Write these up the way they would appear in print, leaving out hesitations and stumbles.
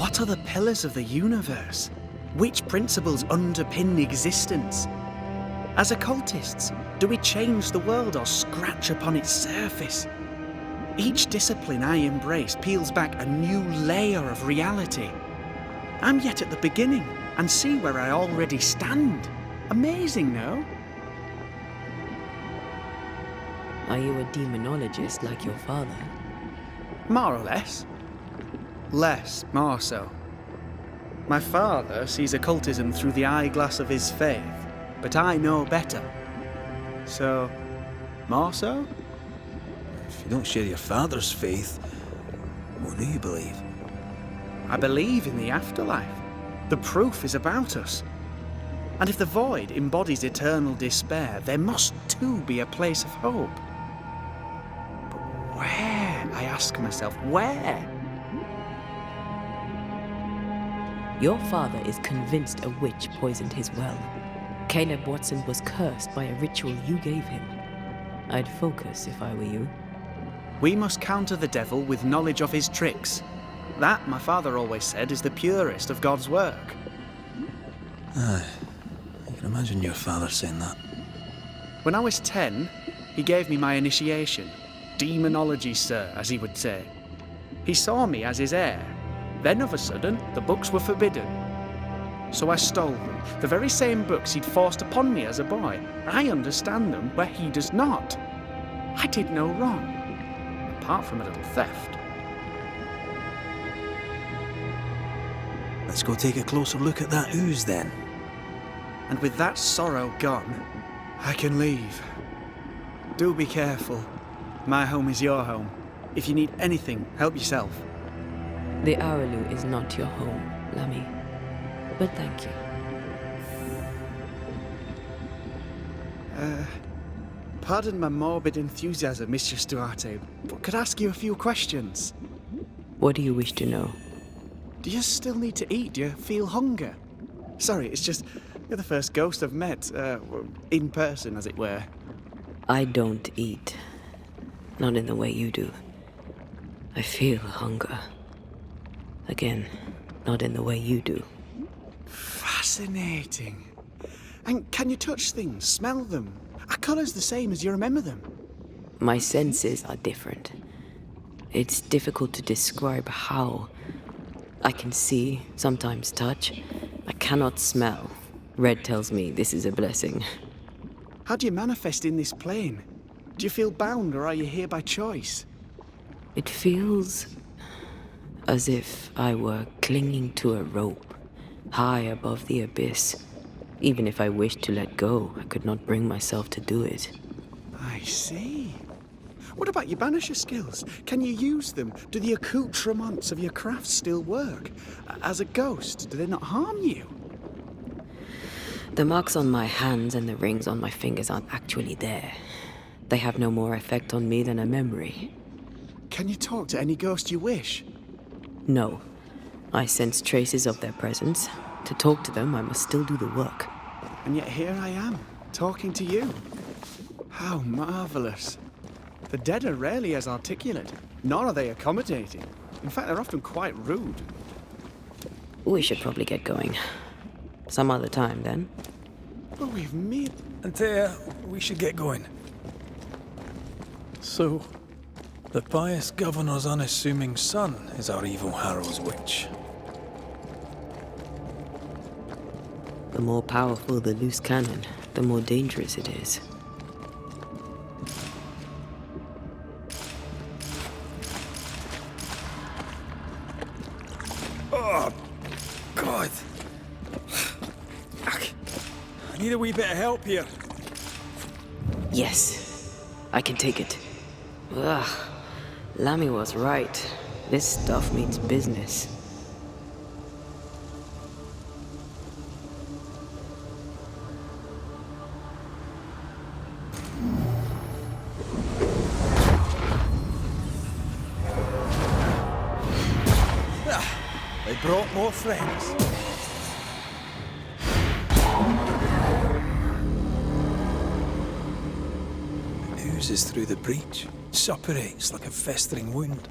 What are the pillars of the universe? Which principles underpin existence? As occultists, do we change the world or scratch upon its surface? Each discipline I embrace peels back a new layer of reality. I'm yet at the beginning and see where I already stand. Amazing, no? Are you a demonologist like your father? More or less. More so. My father sees occultism through the eyeglass of his faith, but I know better. So, more so? If you don't share your father's faith, what do you believe? I believe in the afterlife. The proof is about us. And if the void embodies eternal despair, there must too be a place of hope. But where, I ask myself, where? Your father is convinced a witch poisoned his well. Caleb Watson was cursed by a ritual you gave him. I'd focus if I were you. We must counter the devil with knowledge of his tricks. That, my father always said, is the purest of God's work. Aye. I can imagine your father saying that. When I was 10, he gave me my initiation. Demonology, sir, as he would say. He saw me as his heir. Then, of a sudden, the books were forbidden. So I stole them, the very same books he'd forced upon me as a boy. I understand them where he does not. I did no wrong, apart from a little theft. Let's go take a closer look at that ooze then. And with that sorrow gone, I can leave. Do be careful. My home is your home. If you need anything, help yourself. The Araloo is not your home, Lammy. But thank you. Pardon my morbid enthusiasm, Mistress Duarte, but could I ask you a few questions? What do you wish to know? Do you still need to eat? Do you feel hunger? Sorry, it's just, you're the first ghost I've met, in person, as it were. I don't eat. Not in the way you do. I feel hunger. Again, not in the way you do. Fascinating. And can you touch things, smell them? Are colours the same as you remember them? My senses are different. It's difficult to describe how. I can see, sometimes touch. I cannot smell. Red tells me this is a blessing. How do you manifest in this plane? Do you feel bound, or are you here by choice? It feels as if I were clinging to a rope, high above the abyss. Even if I wished to let go, I could not bring myself to do it. I see. What about your Banisher skills? Can you use them? Do the accoutrements of your craft still work? As a ghost, do they not harm you? The marks on my hands and the rings on my fingers aren't actually there. They have no more effect on me than a memory. Can you talk to any ghost you wish? No. I sense traces of their presence. To talk to them, I must still do the work. And yet here I am, talking to you. How marvellous. The dead are rarely as articulate, nor are they accommodating. In fact, they're often quite rude. We should probably get going. Some other time, then. But we've made... Antea, we should get going. So, the pious governor's unassuming son is our evil Harrow's witch. The more powerful the loose cannon, the more dangerous it is. Oh, God. I need a wee bit of help here. Yes, I can take it. Ugh, Lammy was right. This stuff means business. They brought more friends. It oozes through the breach, suppurates like a festering wound.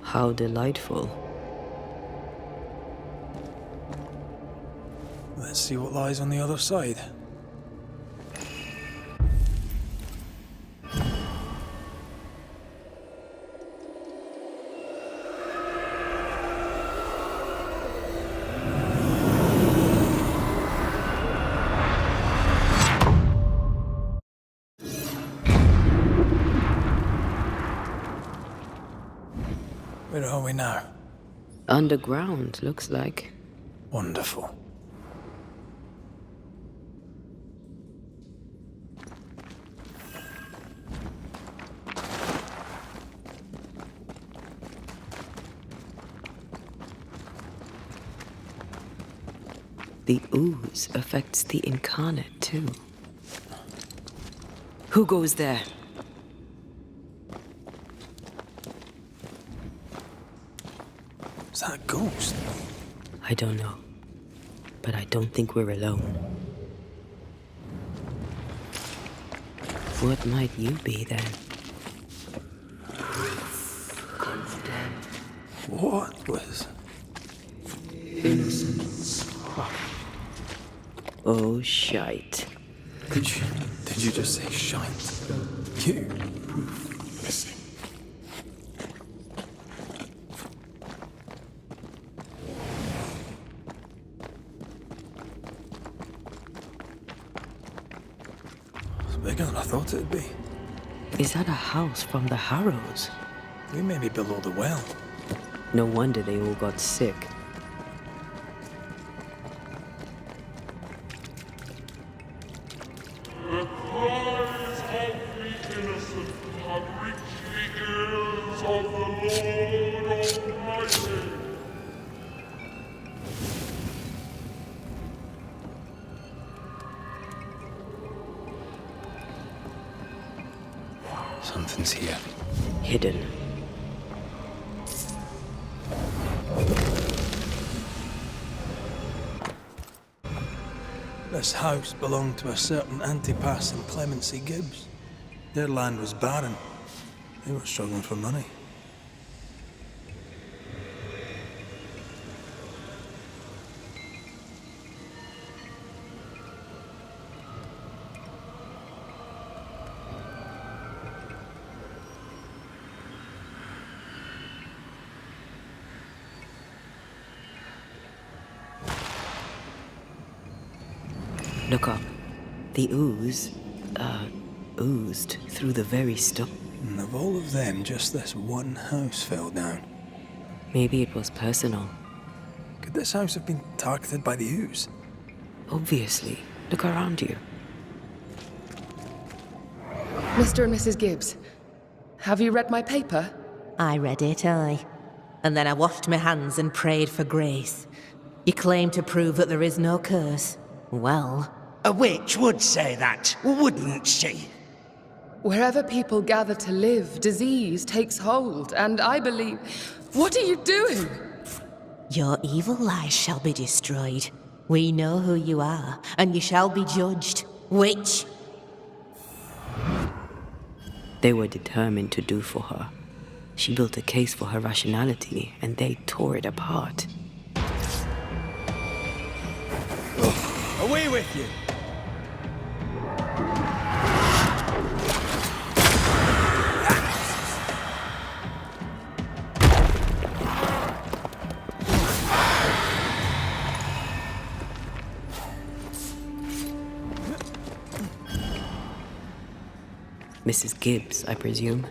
How delightful. Let's see what lies on the other side. Where are we now? Underground, looks like. Wonderful. The ooze affects the incarnate, too. Who goes there? Is that a ghost? I don't know. But I don't think we're alone. What might you be, then? What was... Innocence. Oh, shite. Did you just say shite? You? Listen. It's bigger than I thought it'd be. Is that a house from the Harrows? We may be below the well. No wonder they all got sick. The cries of the innocent have reached the ears of the Lord Almighty. Something's here. Hidden. This house belonged to a certain Antipas and Clemency Gibbs. Their land was barren. They were struggling for money. Look up. The ooze, oozed through the very stone. And of all of them, just this one house fell down. Maybe it was personal. Could this house have been targeted by the ooze? Obviously. Look around you. Mr. and Mrs. Gibbs, have you read my paper? I read it, aye. And then I washed my hands and prayed for grace. You claim to prove that there is no curse. Well, A witch would say that, wouldn't she? Wherever people gather to live, disease takes hold, and I believe... What are you doing? your evil lies shall be destroyed. We know who you are, and you shall be judged. Witch! They were determined to do for her. She built a case for her rationality, and they tore it apart. Away with you! Mrs. Gibbs, I presume.